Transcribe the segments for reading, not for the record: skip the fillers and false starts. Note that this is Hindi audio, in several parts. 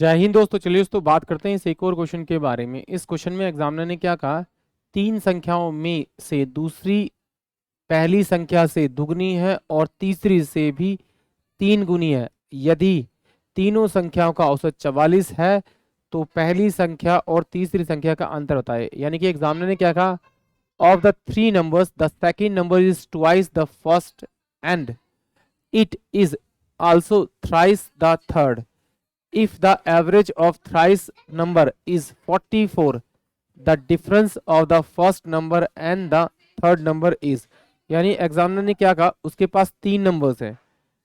जय हिंद दोस्तों। चलिए दोस्तों बात करते हैं इस एक और क्वेश्चन के बारे में। इस क्वेश्चन में एग्जामिनर ने क्या कहा, तीन संख्याओं में से दूसरी पहली संख्या से दुगनी है और तीसरी से भी तीन गुनी है। यदि तीनों संख्याओं का औसत 44 है तो पहली संख्या और तीसरी संख्या का अंतर होता है। यानी कि एग्जामिनर ने क्या कहा, of the three numbers the second number is twice the first and it is also thrice the third. If the average of thrice number is 44, the difference of the first number and the third number is। यानी एग्जामिनर ने क्या कहा, उसके पास तीन नंबर्स हैं।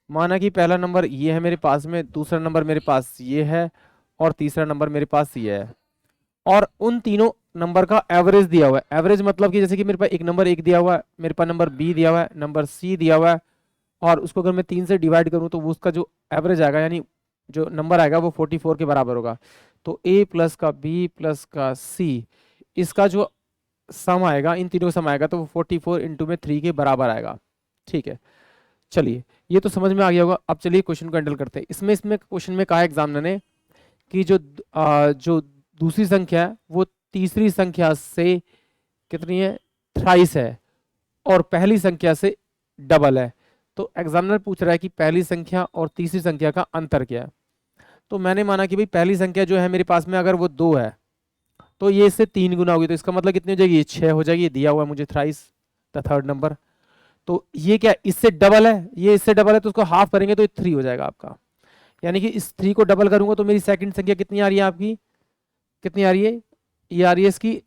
माना कि पहला नंबर ये है मेरे पास में, दूसरा नंबर मेरे पास ये है और तीसरा नंबर मेरे पास ये है। और उन तीनों नंबर का एवरेज दिया हुआ है। एवरेज मतलब कि जैसे कि मेरे पास एक नंबर एक दिया हुआ है, मेरे पास नंबर बी दिया हुआ है, नंबर सी दिया हुआ है, और उसको अगर मैं तीन से डिवाइड करूं तो वो उसका जो एवरेज आएगा यानी जो नंबर आएगा वो 44 के बराबर होगा। तो a प्लस का b प्लस का c, इसका जो सम आएगा, इन तीनों का सम आएगा तो वो 44 इंटू में 3 के बराबर आएगा। ठीक है, चलिए ये तो समझ में आ गया होगा। अब चलिए क्वेश्चन को हैंडल करते हैं। इसमें क्वेश्चन में कहा है एग्जामिनर ने कि जो दूसरी संख्या है वो तीसरी संख्या से कितनी है, थ्राइस है, और पहली संख्या से डबल है। तो एग्जामिनर पूछ रहा है कि पहली संख्या और तीसरी संख्या का अंतर क्या है। तो मैंने माना कि भाई पहली संख्या जो है मेरे पास में अगर वो 2 है तो ये इससे 3 गुना होगी, तो इसका मतलब कितनी हो जाएगी, ये 6 हो जाएगी। ये दिया हुआ है मुझे थ्राइस द थर्ड नंबर। तो ये क्या, इससे डबल है, ये इससे डबल है, तो उसको हाफ करेंगे तो ये 3 हो जाएगा आपका। यानी कि इस 3 को डबल करूंगा तो मेरी सेकंड संख्या कितनी आ रही है आपकी, कितनी आ रही है, ये आ रही है इसकी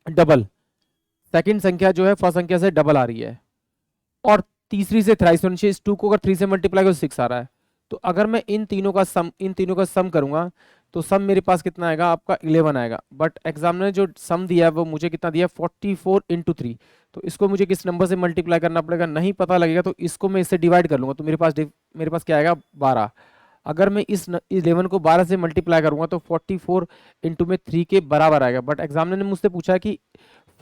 डबल। सेकंड संख्या जो है फर्स्ट संख्या से डबल आ रही है, और तीसरी से थ्राइस होनी चाहिए। इस 2 को अगर 3 से मल्टीप्लाई करो 6 आ रहा है। तो अगर मैं इन तीनों का सम करूंगा तो सम मेरे पास कितना आएगा आपका, 11 आएगा। बट एग्जामिनर ने जो सम दिया है वो मुझे कितना दिया, 44 इंटू 3। तो इसको मुझे किस नंबर से मल्टीप्लाई करना पड़ेगा, नहीं पता लगेगा तो इसको मैं इससे डिवाइड कर लूंगा, तो मेरे पास क्या आएगा, 12। अगर मैं इस 11 को 12 से मल्टीप्लाई करूंगा तो 44 इंटू में 3 के बराबर आएगा। बट एग्जामिनर ने मुझसे पूछा है कि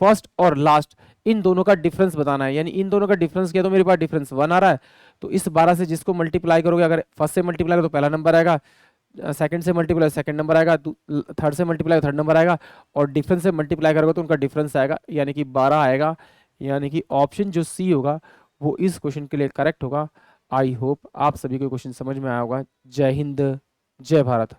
फर्स्ट और लास्ट इन दोनों का डिफरेंस बताना है। यानी इन दोनों का डिफरेंस क्या, तो मेरे पास डिफरेंस 1 आ रहा है। तो इस 12 से जिसको मल्टीप्लाई करोगे, अगर फर्स्ट से मल्टीप्लाई करो तो पहला नंबर आएगा, सेकंड से मल्टीप्लाई सेकंड नंबर आएगा, थर्ड से मल्टीप्लाई थर्ड नंबर आएगा, और डिफरेंस से मल्टीप्लाई करोगे तो उनका डिफरेंस आएगा, यानी कि 12 आएगा। यानी कि ऑप्शन जो सी होगा वो इस क्वेश्चन के लिए करेक्ट होगा। आई होप आप सभी को क्वेश्चन समझ में आया होगा। जय हिंद, जय भारत।